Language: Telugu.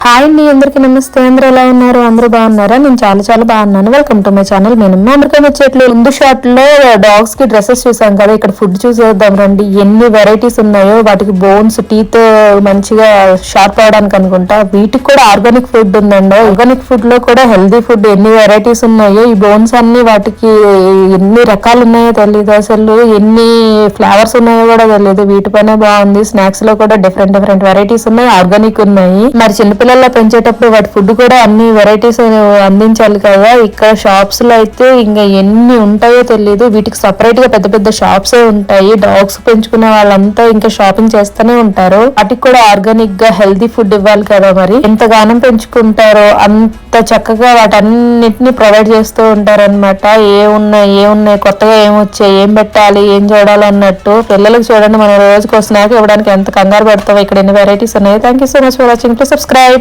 హాయ్ అండి, అందరికీ నమస్తే. అందరూ ఎలా ఉన్నారు? అందరూ బాగున్నారా? నేను చాలా బాగున్నాను. Welcome to my channel. నేను అమెరికన్ వచ్చేట్లు ముందు షాట్ లో డాగ్స్ కి డ్రెస్సెస్ చూసాం కదా, ఇక్కడ ఫుడ్ చూసేద్దాం రండి. ఎన్ని వెరైటీస్ ఉన్నాయో, వాటికి బోన్స్ టీత్ మంచిగా షార్ప్ అవడానికి అనుకుంటా. వీటికి కూడా ఆర్గానిక్ ఫుడ్ ఉందండి. ఆర్గానిక్ ఫుడ్ లో కూడా హెల్దీ ఫుడ్ ఎన్ని వెరైటీస్ ఉన్నాయో, ఈ బోన్స్ అన్ని వాటికి ఎన్ని రకాలు ఉన్నాయో తెలియదు. అసలు ఎన్ని ఫ్లేవర్స్ ఉన్నాయో కూడా తెలియదు. వీటిపైన బాగుంది. స్నాక్స్ లో కూడా డిఫరెంట్ వెరైటీస్ ఉన్నాయి, ఆర్గానిక్ ఉన్నాయి. మరి చిన్నపిల్లలు పెంచేటప్పుడు వాటి ఫుడ్ కూడా అన్ని వెరైటీస్ అందించాలి కదా. ఇక్కడ షాప్స్ లో అయితే ఇంకా ఎన్ని ఉంటాయో తెలియదు. వీటికి సపరేట్ గా పెద్ద షాప్స్ ఉంటాయి. డాగ్స్ పెంచుకునే వాళ్ళంతా ఇంకా షాపింగ్ చేస్తూనే ఉంటారు. వాటికి కూడా ఆర్గానిక్ గా హెల్దీ ఫుడ్ ఇవ్వాలి కదా. మరి ఎంతగానం పెంచుకుంటారో అంత చక్కగా వాటన్నిటిని ప్రొవైడ్ చేస్తూ ఉంటారు అనమాట. ఏ ఉన్నాయి కొత్తగా ఏమొచ్చాయి, ఏం పెట్టాలి, ఏం చూడాలి అన్నట్టు. పిల్లలకు చూడండి, మనం రోజుకు స్నాక్ ఇవ్వడానికి ఎంత కంగారు పడతామో. ఇక్కడ ఎన్ని వెరైటీస్ ఉన్నాయి. Thank you so much for watching. To subscribe.